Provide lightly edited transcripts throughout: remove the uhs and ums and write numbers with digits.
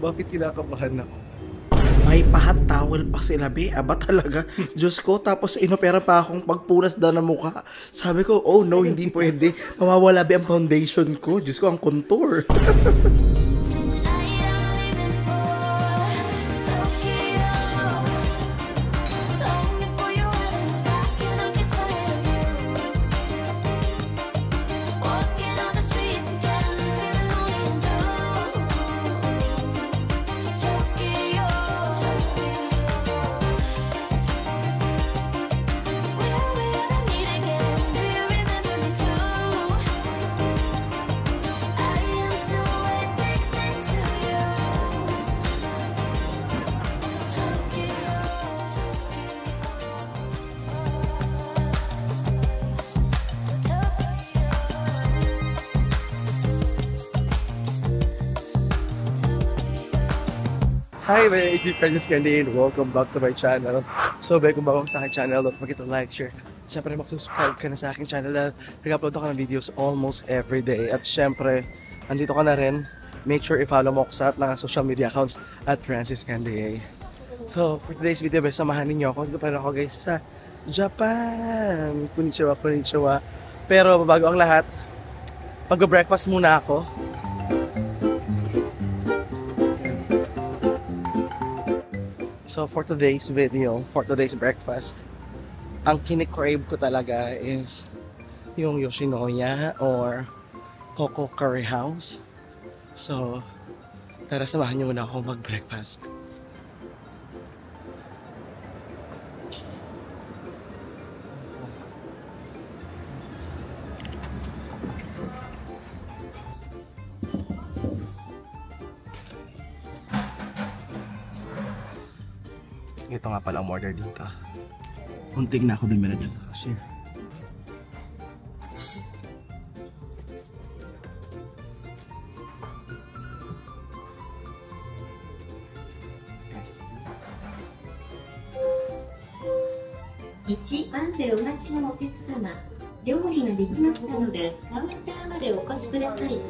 Bakit kinakabahan ako? May pahat towel pa sila, be. Aba talaga. Diyos ko, tapos inopera pa akong pagpunas daw ng mukha. Sabi ko, oh no, hindi pwede. Mawawala be ang foundation ko. Diyos ko, ang contour. Hi, my it's Francis Candy and welcome back to my channel. So, kung bago sa aking channel, don't forget to like, share. At syempre, mag-subscribe ka na sa aking channel dahil nag-upload ako ng videos almost every day. At syempre, andito ka na rin. Make sure i-follow mo ako sa mga social media accounts at Francis Candy. So, for today's video, samahan ninyo ako. Dito pa rin ako guys sa Japan. Konnichiwa, konnichiwa. Pero bago ang lahat, mag-breakfast muna ako. So for today's video, for today's breakfast, ang kinikrave ko talaga is yung Yoshinoya or Coco Curry House. So, tara samahan niyo muna akong mag-breakfast. Ito nga pala ang order dito. Unting na ako dumira dito kasi. Ichi, 安全お待ちのお客様。料理ができましたので、カウンターまでお越しください。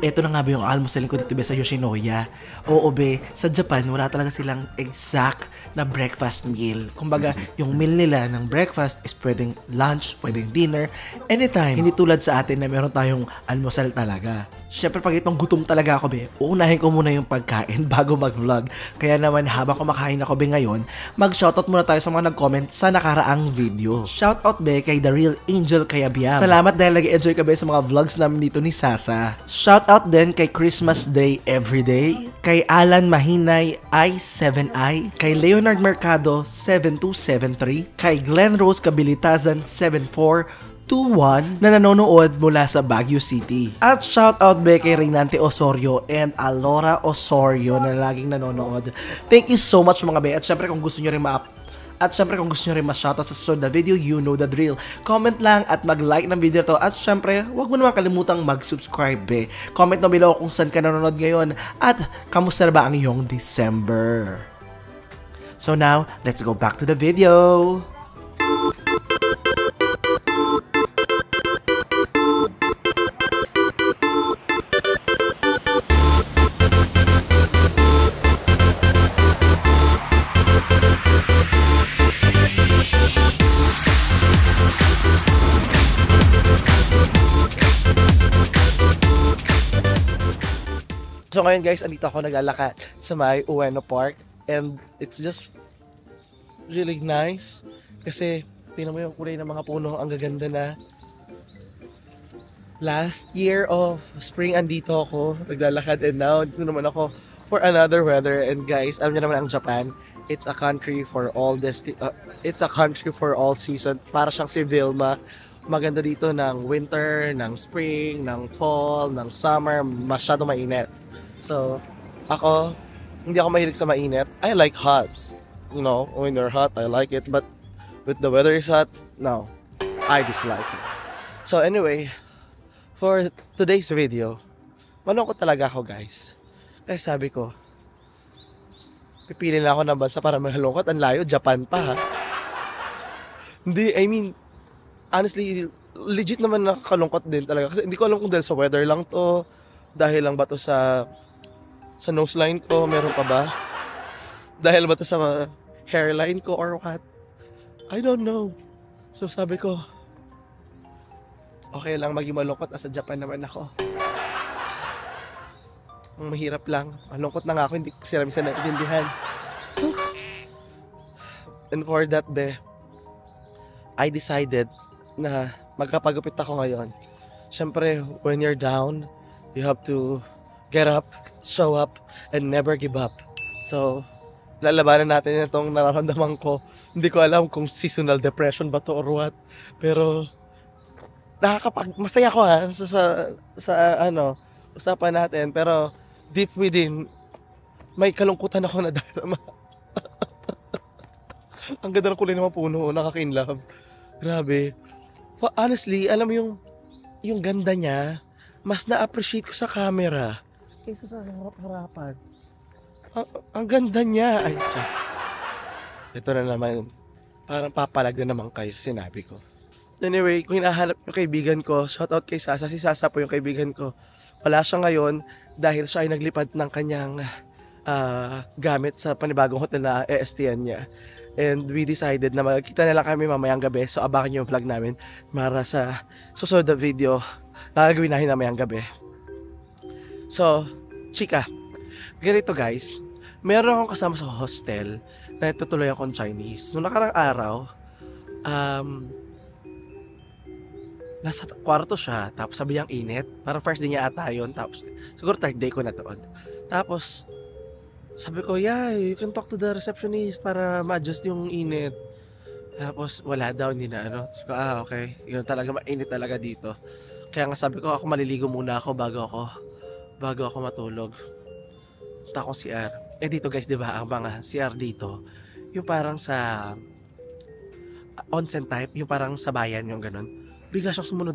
Ito na nga ba yung almusal ko dito be sa Yoshinoya? Oo be, sa Japan wala talaga silang exact na breakfast meal. Kumbaga, yung meal nila ng breakfast is pwedeng lunch, pwedeng dinner, anytime. Hindi tulad sa atin na meron tayong almusal talaga. Syempre pag itong gutom talaga ako be, uunahin ko muna yung pagkain bago mag-vlog. Kaya naman habang kumakain ako be ngayon, mag-shoutout muna tayo sa mga nag-comment sa nakaraang video. Shoutout be kay The Real Angel Kayabyam. Salamat dahil nag-enjoy ka be sa mga vlogs namin dito ni Sasa. Shoutout din kay Christmas Day Everyday, kay Alan Mahinay I7I, kay Leonard Mercado 7273, kay Glenn Rose Kabilitazan 7421 na nanonood mula sa Baguio City. At shoutout be kay Reynante Osorio and Alora Osorio na laging nanonood. Thank you so much mga be. At syempre kung gusto nyo rin ma-shoutout sa susunod na video, you know the drill. Comment lang at mag-like ng video to. At syempre, huwag mo naman kalimutang mag-subscribe be. Comment na below kung saan ka nanonood ngayon at kamusta na ba ang iyong December. So now, let's go back to the video. So ngayon guys, andito ako naglalakad sa may Ueno Park and it's just really nice kasi tingnan mo yung kulay ng mga puno, ang gaganda na. Last year of spring andito ako naglalakad and now dito naman ako for another weather. And guys, alam niyo naman ang Japan, it's a country for all season. Para siyang si Vilma. Maganda dito ng winter, ng spring, ng fall, ng summer, masyado mainit. So, ako, hindi ako mahilig sa mainit. I like hot. You know, when you're hot, I like it. But with the weather is hot, no. I dislike it. So anyway, for today's video, manok ko talaga ako guys. Kasi sabi ko, pipili na ako ng bansa para malungkot. Ang layo, Japan pa ha. Hindi, I mean, honestly, legit naman nakakalungkot din talaga. Kasi hindi ko alam kung dahil sa weather lang to Dahil lang ba to sa nose line ko? Meron pa ba? Dahil ba to sa hairline ko or what? I don't know. So sabi ko, okay lang maging malungkot. Nasa Japan naman ako. Ang mahirap lang. Malungkot na nga ako. Hindi ko sila minsan naiintindihan. And for that, I decided na magkapagupit ako ngayon. Siyempre, when you're down, you have to get up, show up, and never give up. So, lalabanan natin itong nararamdaman ko. Hindi ko alam kung seasonal depression ba to or what. Pero, masaya ko ha sa usapan natin. Pero, deep within, may kalungkutan ako na darama. Ang ganda ng kulay ng mga puno, nakaka-inlove. Grabe. Honestly, alam mo yung ganda niya, mas na-appreciate ko sa camera kaysa sa harap-harapan. Ang ganda niya. Ay, ito na naman. Parang papalag na naman kayo, sinabi ko. Anyway, kung hinahanap yung kaibigan ko, shoutout kay Sasa. Si Sasa po yung kaibigan ko. Wala siya ngayon dahil siya ay naglipad ng kanyang gamit sa panibagong hotel na ESTN niya. And we decided na magkita na lang kami mamayang gabi. So abangan nyo yung vlog namin para sa susunod na video na gagawin namin mamayang gabi. So, chika. Ganito guys. Meron akong kasama sa hostel na tutuloy akong Chinese. Noong nakarang araw, nasa kwarto siya. Tapos sabi niyang init. Parang first day niya ata yun. Tapos, siguro third day ko na to. Tapos, sabi ko, yeah, you can talk to the receptionist para ma-adjust yung init. Tapos, wala daw, hindi na ano. Sabi ko, okay. Yun talaga, mainit talaga dito. Kaya nga sabi ko, ako maliligo muna ako bago ako matulog. Punta akong CR. Dito guys, di ba, ang mga CR dito, yung parang sa onsen type, yung parang sa bayan, yung ganun. Bigla siyang sumunod,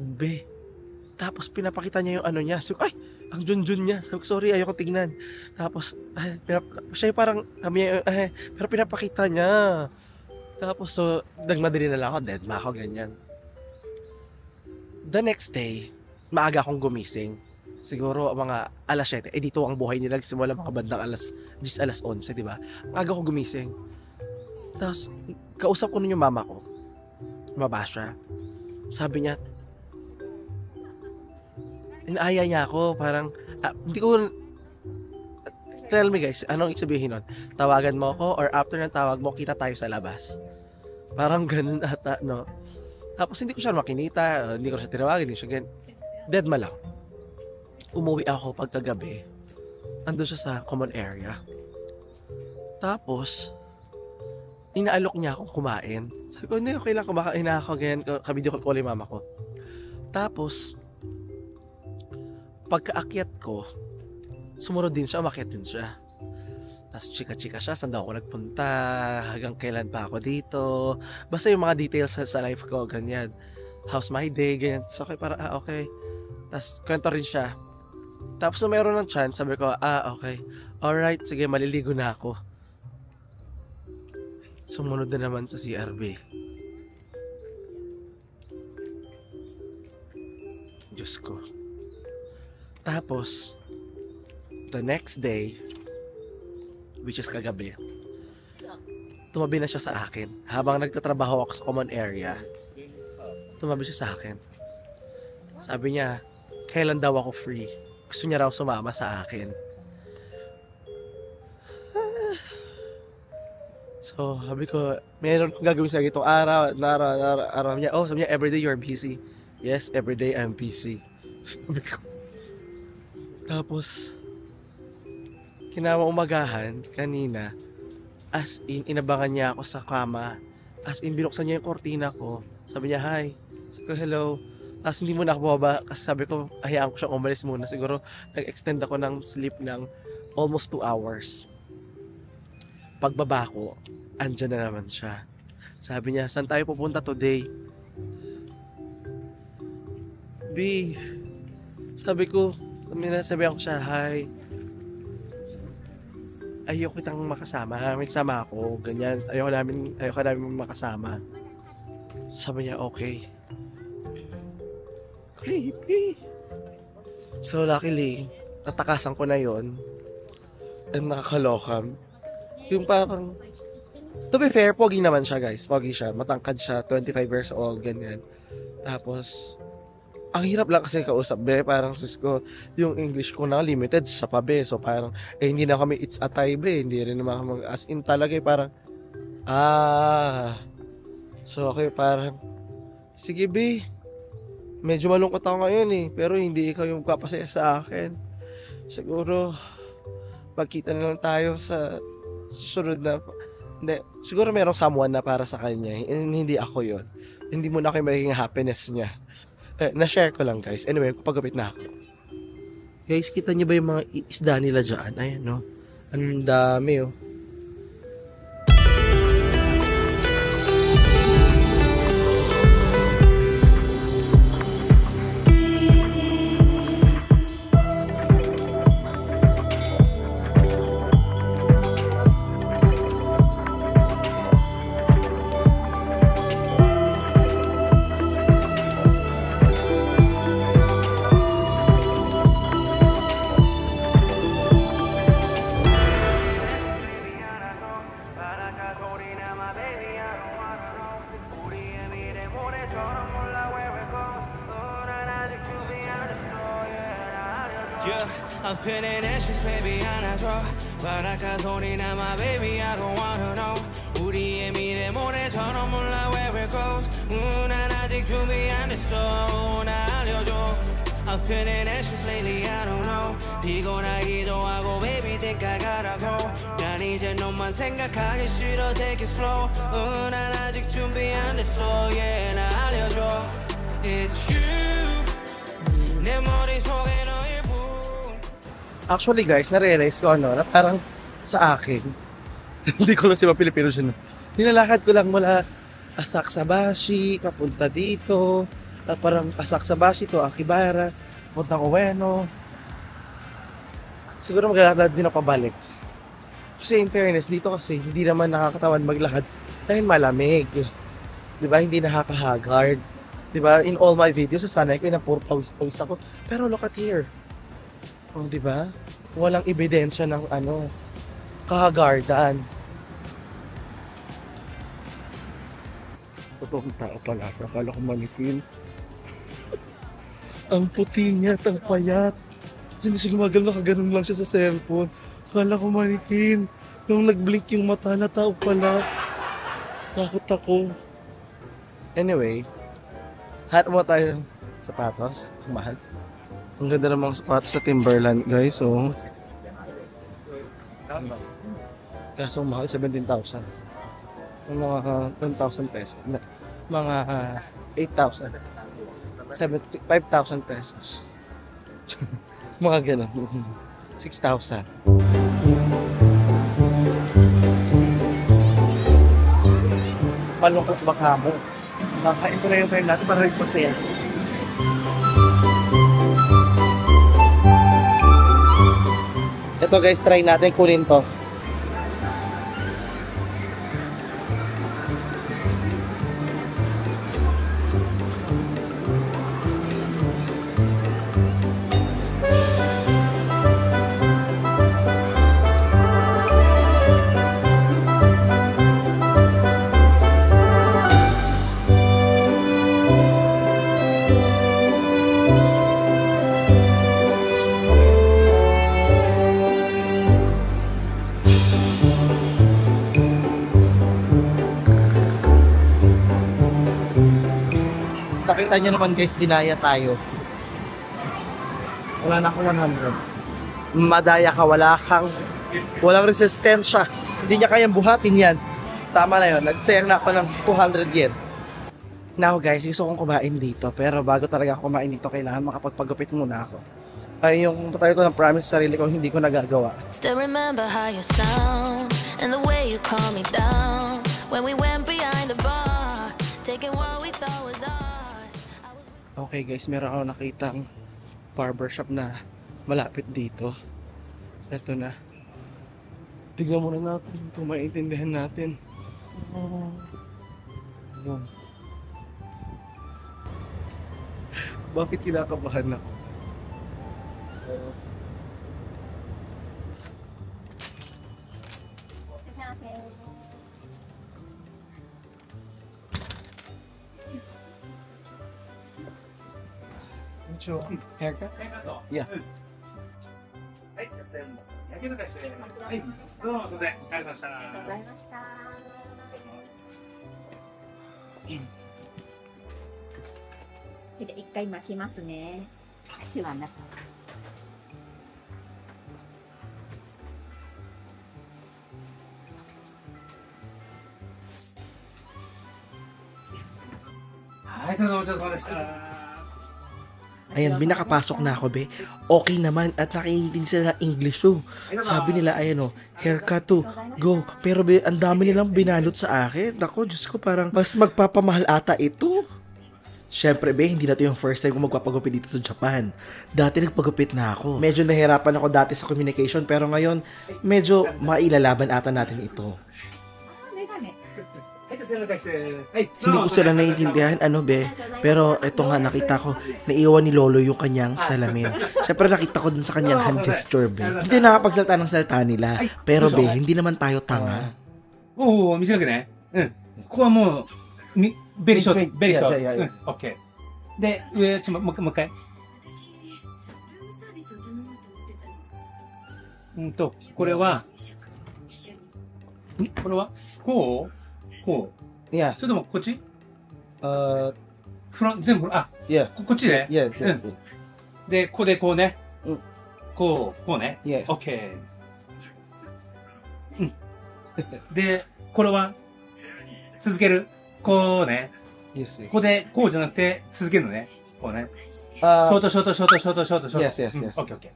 Tapos pinapakita niya yung ano niya. So, ay, ang junjun niya. Sabi ko, sorry, ayoko tignan. Tapos, siya yung parang, pero pinapakita niya. Tapos, so, nagmadali na lang ako, dead ma ako, ganyan. The next day, maaga akong gumising. Siguro, mga alas 7. Dito ang buhay nila. Simula mga bandang alas 10, alas 11, di ba? Maaga akong gumising. Tapos, kausap ko nun yung mama ko. Maba siya. Sabi niya, inaaya niya ako, parang, hindi ko, tell me guys, anong sabihin nun? Tawagan mo ako, or after ng tawag mo, kita tayo sa labas. Parang ganun ata, no? Tapos hindi ko siya makinita, hindi ko siya tinawagin, hindi siya dead ma lang. Umuwi ako pagkagabi, andun siya sa common area. Tapos, inaalok niya akong kumain. Sabi ko, hindi, okay lang, kumakain na ako, ganyan, kabidyo ko yung mama ko. Tapos, pagkaakyat ko, sumunod din siya, umakyat din siya. Tapos chika-chika siya, saan daw ako nagpunta, hanggang kailan pa ako dito. Basta yung mga details sa life ko, ganyan. How's my day, ganyan. So, okay, para, okay. Tapos, kwento rin siya. Tapos, nung mayroon ng chance, sabi ko, okay. Alright, sige, maliligo na ako. Sumunod na naman sa CRB. Diyos ko. Tapos, the next day, which is kagabi, tumabi na siya sa akin. Habang nagtatrabaho ako sa common area, tumabi siya sa akin. Sabi niya, kailan daw ako free? Gusto niya raw sumama sa akin. So, sabi ko, meron kong gagawin sa itong araw. Araw niya, sabi niya, everyday you're busy. Yes, everyday I'm busy. Sabi ko. Tapos, kinamaumagahan, kanina, as in, inabangan niya ako sa kama. As in, binuksan niya yung kortina ko. Sabi niya, hi. Sabi ko, hello. Tapos hindi muna ako bumaba kasi sabi ko, hayaan ko siyang umalis muna. Siguro, nag-extend ako ng sleep ng almost 2 hours. Pagbaba ko, andyan na naman siya. Sabi niya, saan tayo pupunta today? Sabi ko, sabihan ko siya, hi. Ayoko kitang makasama. May kasama ako. Ganyan. Ayoko namin makasama. Sabi niya, okay. Creepy. So, luckily, natakasan ko na yon. And nakakaloka. Yung parang, to be fair, pogi naman siya guys. Pogi siya, matangkad siya, 25 years old, ganyan. Tapos, ang hirap lang kasi kausap, be. Parang sus ko, yung English ko na limited sa pabe. So parang, hindi na kami it's a tie, be. Hindi rin naman kami as in talaga, parang, So okay, parang, sige, be. Medyo malungkot ako ngayon eh. Pero hindi ikaw yung papasaya sa akin. Siguro, magkita na lang tayo sa susunod na, hindi, siguro merong someone na para sa kanya. Hindi ako yon. Hindi mo na kayo magiging happiness niya. Na-share ko lang guys. Anyway, pagkapit na ako. Guys, kita niyo ba yung mga isda nila dyan? Ayan, no? Ang dami, oh. I'm feeling anxious, baby, 안아줘. 바라카 소리나, my baby, I don't wanna know. 우리의 미래 모래처럼 몰라 where it goes. 난 아직 준비 안 됐어, 나 알려줘. I'm feeling anxious lately, I don't know. 피곤하기도 하고, baby, think I gotta go. 난 이제 너만 생각하기 싫어, take it slow. 난 아직 준비 안 됐어, yeah, 나 알려줘. It's you, 내 머릿속에 너의 Actually guys, na-realize ko na parang sa akin, hindi ko lang si mga Pilipino siya. Nilalakad ko lang mula Asakusabashi, kapunta dito, parang Asakusabashi to Akibara, puntang Ueno. Siguro maglalakad din ako pabalik. Kasi in fairness, dito kasi hindi naman nakakatawan maglakad dahil malamig. Diba? Hindi nakakahagard. Diba? In all my videos, sasanay ko na puro pawis ako. Pero look at here. Oh, di ba? Walang ebidensya ng kahagardan. Totoong tao pala. Akala ko manikin. Ang puti niya, ang payat. Hindi siya gumagal, nakaganon lang siya sa cellphone. Akala ko manikin. Nung nag-blink yung mata na tao pala. Takot ako. Anyway, hat mo tayo ng sapatos. Mahal. Ang ganda namang sapatos sa Timberland, guys. So, kaso mahal, 17,000. Mga 10,000 pesos. Mga 8,000. 5,000 pesos. Mga ganun. 6,000. Malungkot baka mo. Kakain ko na yung friend natin para rin masaya. Ito guys, try natin kunin to. Nakita nyo naman guys, dinaya tayo. Wala na akong 100. Madaya ka, walang resistensya. Hindi niya kayang buhatin yan. Tama na yun, nagsayang na ako ng 200 yen. Now guys, gusto kong kumain dito. Pero bago talaga ako kumain dito, kailangan makapagpagupit muna ako. Ay yung tayo ko ng promise sa sarili ko, hindi ko nagagawa. Still remember how you sound and the way you calm me down when we went behind the bar, taking what we thought was ours. Okay guys, meron ako nakitang barbershop na malapit dito. Ito na. Tignan muna natin kung maintindihan natin. Bakit kinakabahan ako? So, to haircut? Yeah. はい、じゃあ全部やけどかして、はい、どうも、それで、ありがとうございました。ありがとうございました。で、一回巻きますね。ではなく。はい、それではお疲れ様でした。 Ayan, binakapasok na ako, be. Okay naman at nakiintindi sila ng English, oh. Sabi nila, ayan, oh, haircut to, go. Pero, be, ang dami nilang binalot sa akin. Ako, Diyos ko, parang mas magpapamahal ata ito. Siyempre, be, hindi na ito yung first time ko magpapagupit dito sa Japan. Dati nagpagupit na ako. Medyo nahirapan ako dati sa communication, pero ngayon, medyo mailalaban ata natin ito. Hindi ko sila naiintindihan, ano be, pero ito nga nakita ko, naiwan ni Lolo yung kanyang salamin. Siyempre nakita ko dun sa kanyang hand gesture, be. Hindi nakapagsalita ng salita nila, pero be, hindi naman tayo tanga. Oo, 短くね。うん。ここはもう、ベリーショート、ベリーショート。うん、オッケー。で、上、もう一回。これは、これは、こうこう Yeah. それともこっち Uh, 全部、あ、yeah. こっちで Yeah, yeah. で、ここでこうね。うん。こうね。Yeah. オッケー。うん。で、これは、続ける。こうね。Yes, yes. ここで、こうじゃなくて、続けるのね。こうね。シ Uh, ョート、ショート、ショート、ショート、ショート、ショート。 Yes, yes, yes. オッケー、オッケー。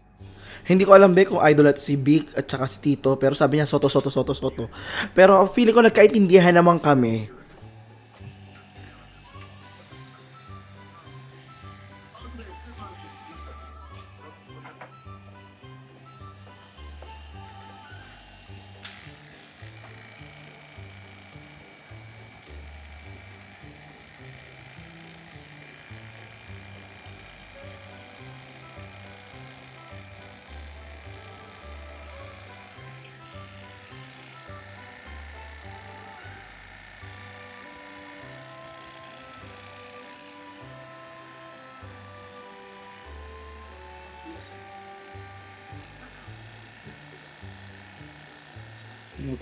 Hindi ko alam, be, kung idol at si Vic at saka si Tito, pero sabi niya soto. Pero feeling ko nagkaintindihan naman kami.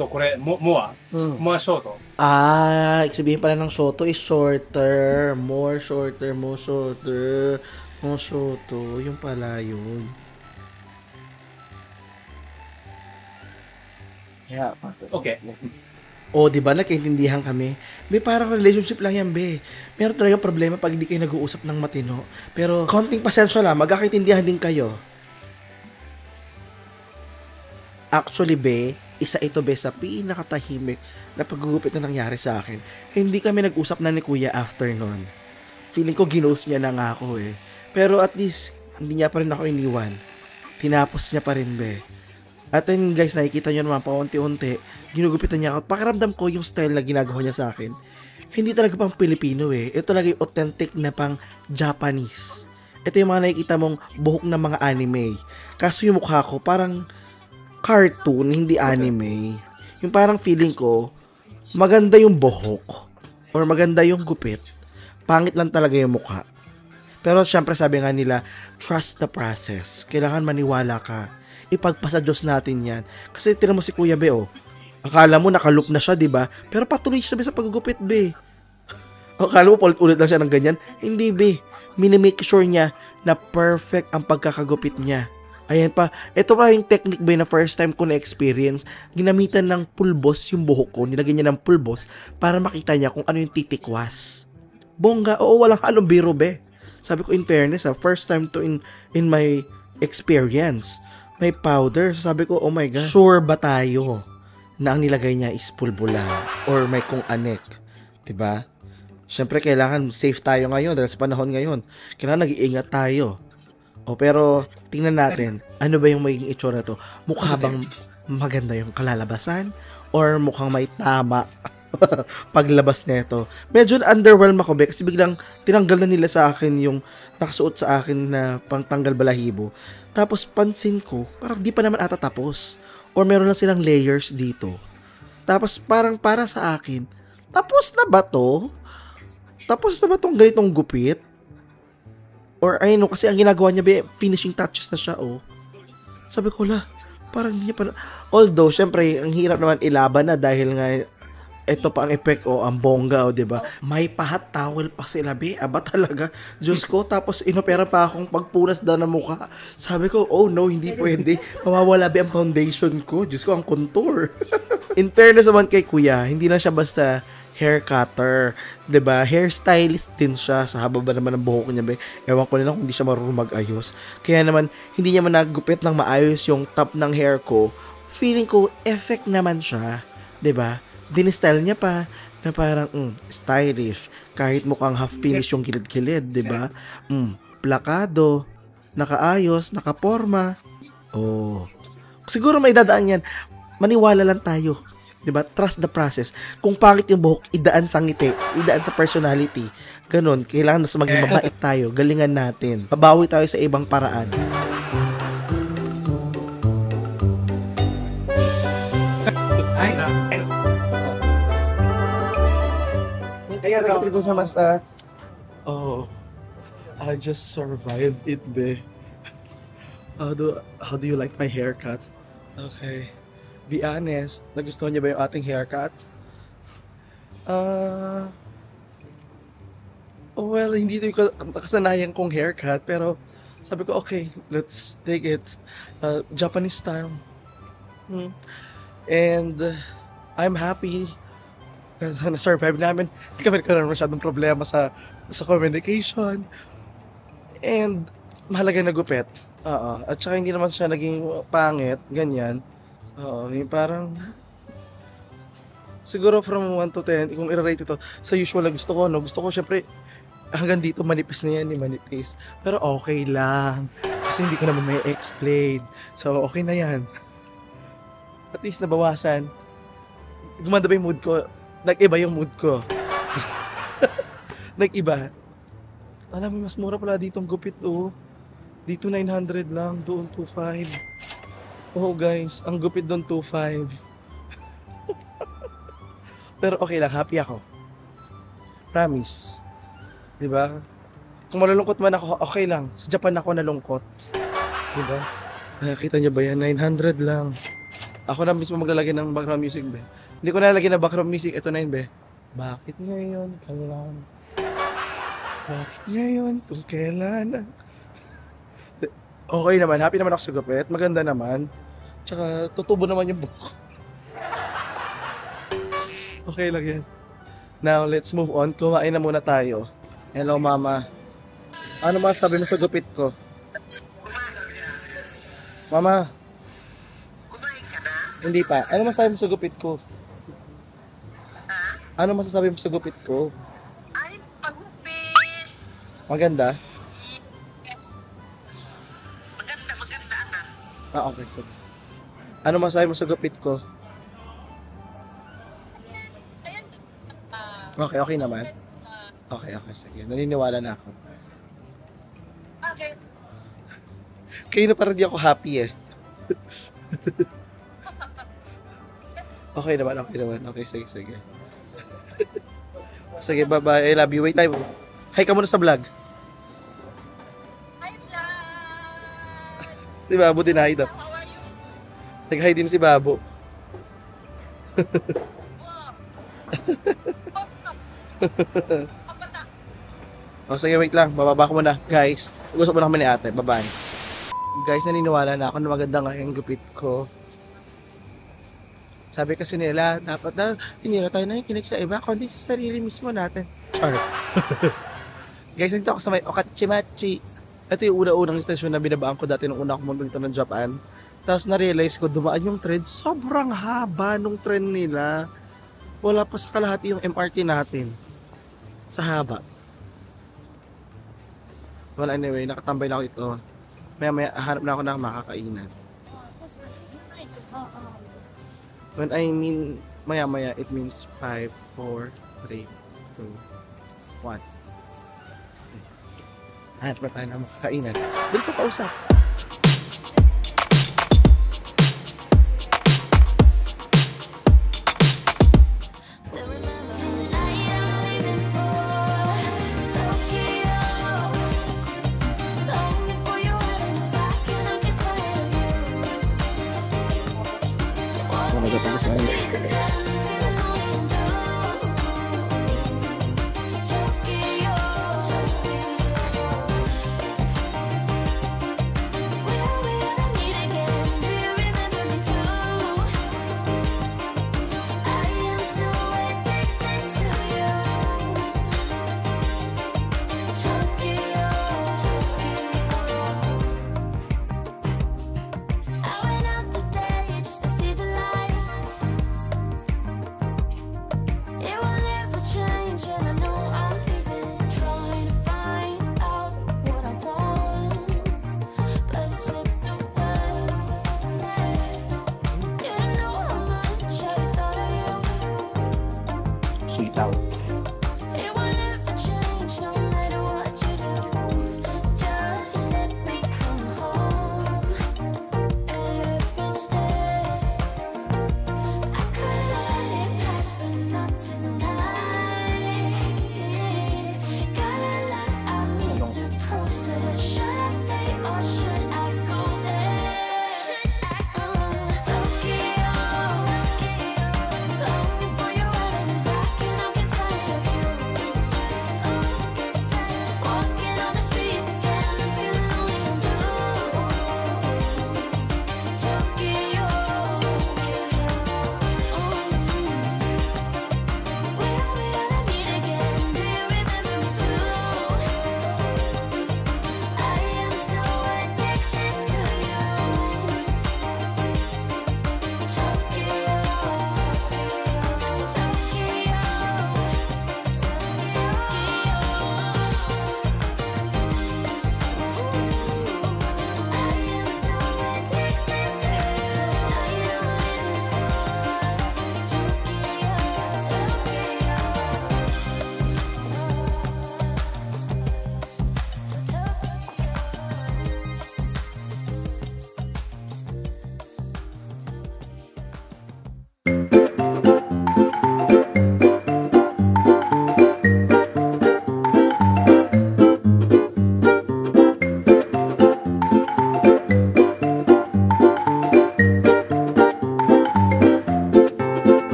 これ、モアショート。 Ah, sabihin pala ng soto is shorter. More shorter. Yung pala yun. yeah. オッケー。 O, di ba, nagkaintindihan kami. Be, parang relationship lang yan, be. Meron talaga problema pag hindi kayo nag-uusap ng matino. Pero, konting pasensya lang, magkakaintindihan din kayo. Actually, be, isa ito, be, sa pinakatahimik na paggugupit na nangyari sa akin. Hindi kami nag-usap na ni Kuya after nun. Feeling ko ginost niya na nga ako, eh. Pero at least, hindi niya pa rin ako iniwan. Tinapos niya pa rin, be. At then guys, nakikita nyo naman paunti-unti, ginugupitan niya ako. Pakiramdam ko yung style na ginagawa niya sa akin. Hindi talaga pang Pilipino eh. Ito talaga yung authentic na pang Japanese. Ito yung mga nakikita mong buhok ng mga anime. Kaso yung mukha ko parang cartoon, hindi anime. Yung parang feeling ko, maganda yung buhok or maganda yung gupit. Pangit lang talaga yung mukha. Pero syempre sabi nga nila, trust the process. Kailangan maniwala ka. Ipagpasa Diyos natin yan. Kasi tinan mo si Kuya Be, oh. Akala mo nakaloop na siya, diba? Pero patuloy siya sa paggugupit, Be. Akala mo ulit-ulit lang siya ng ganyan? Hindi, Be. Minimake sure niya na perfect ang pagkakagupit niya. Ayan pa. Ito pa yung technique, Be, na first time ko na-experience. Ginamitan ng pulbos yung buhok ko. Nilagyan niya ng pulbos para makita niya kung ano yung titikwas. Bongga. Oo, walang halong biro, Be. Sabi ko, in fairness, first time to in my experience. May powder. So sabi ko, oh my God. Sure ba tayo na ang nilagay niya is pulbula or may kung anek? Diba? Siyempre, kailangan safe tayo ngayon dahil sa panahon ngayon. Kailangan nag-iingat tayo. O pero, tingnan natin, ano ba yung magiging itsura to? Mukha bang maganda yung kalalabasan? Or mukhang may tama paglabas nito? Medyo underwhelmed ako, Be, kasi biglang tinanggal na nila sa akin yung nakasuot sa akin na pangtanggal balahibo. Tapos pansin ko, parang di pa naman ata tapos. Or meron lang silang layers dito. Tapos parang para sa akin, tapos na ba to? Tapos na ba tong ganitong gupit? Or ayun, kasi ang ginagawa niya, be, finishing touches na siya, oh. Sabi ko, parang hindi niya pa although, syempre, ang hirap naman ilaban na dahil nga, ito pa ang effect, ang bongga, diba? May pahat towel pa sila, be. Aba talaga. Diyos ko, tapos inopera pa akong pagpunas daw ng mukha. Sabi ko, oh no, hindi pwede. Mawawala ba ang foundation ko? Diyos ko, ang contour. In fairness naman kay Kuya, hindi lang siya basta hair cutter, 'di ba? Hairstylist din siya sa haba ba naman ng buhok niya, be. Ewan ko na kung hindi siya marunong mag-ayos. Kaya naman hindi niya man naggupit ng maayos yung top ng hair ko. Feeling ko effect naman siya, 'di ba? Dinistyle niya pa na parang stylish kahit mukhang half finish yung gilid-gilid, 'di ba? Plakado, nakaayos, nakaporma. Oh. Siguro may dadaan yan. Maniwala lang tayo. Diba? Trust the process. Kung pangit yung buhok, idaan sa ngiti, idaan sa personality. Ganon, kailangan mas maging mabait tayo. Galingan natin. Babawi tayo sa ibang paraan. Kaya dito sa Masta. Oh, I just survived it, be. How do you like my haircut? Okay. Be honest, nagustuhan niyo ba yung ating haircut? Well, hindi ito yung kasanayan kong haircut, pero sabi ko, okay, let's take it Japanese style. And I'm happy na na-survive namin. Hindi kami nagkaroon masyadong problema sa communication. And mahalaga na gupit. At saka hindi naman siya naging pangit, ganyan. Yung parang siguro from 1 to 10 kung i-rate ito sa usual na gusto ko syempre hanggang dito manipis na yan, manipis, pero okay lang kasi hindi ko naman may explain, so okay na yan, at least nabawasan, gumanda ba yung mood ko, nag-iba yung mood ko. Nag-iba, alam mo, mas mura pala ditong gupit, dito 900 lang, doon 2.5. Oh guys, ang gupit doon 2.5. Pero okay lang, happy ako. Promise. 'Di ba? Kung malulungkot man ako, okay lang. Sa Japan ako nalungkot. 'Di ba? Nakita niyo ba yan? 900 lang. Ako na mismo maglalagay ng background music, be. Hindi ko nalalagay ng background music, ito na yun, be. Bakit ngayon? Kailan? Bakit ngayon? Kung kailan? Okay naman, happy naman ako sa gupit. Maganda naman. Tsaka, tutubo naman yung buhok. Okay lang yan. Now, let's move on. Kumain na muna tayo. Hello, Mama. Ano masabi mo sa gupit ko? Mama? Kumain ka na? Hindi pa. Ano masabi mo sa gupit ko? Ano masasabi mo sa gupit ko? Ay, pagupit! Maganda? Maganda, anak. Okay. So, ano masabi mo sa gupit ko? Okay naman. Okay, sige. Naniniwala na ako. Okay. Kayo na parang di ako happy eh. Okay naman. Okay, sige. Sige, bye-bye. I love you. Wait time. Hi ka muna sa vlog. Hi, vlog! Si Babo din hi daw. How are you? Nag-hi din si Babo. Sige, wait lang. Bababa ko muna. Guys, usap muna kami ni ate. Bye-bye. Guys, naniniwala na ako na maganda nga yung gupit ko. Sabi kasi nila, dapat na hindi na tayo nakikinig sa iba, kundi sa sarili mismo natin. Char. Guys, nandito ako sa may Okachimachi. Ito yung una-unang stasyon na binabaan ko dati nung una ako pumunta ng Japan. Tapos na-realize ko, dumaan yung trend. Sobrang haba nung trend nila. Wala pa sa kalahati yung MRT natin. Sa haba. Well, anyway, nakatambay na ako ito. Maya hanap na ako ng makakainan. When I mean maya it means 5, 4, 3, 2, 1. Hanap na tayo ng makakainan. Dito sa kausap. magandang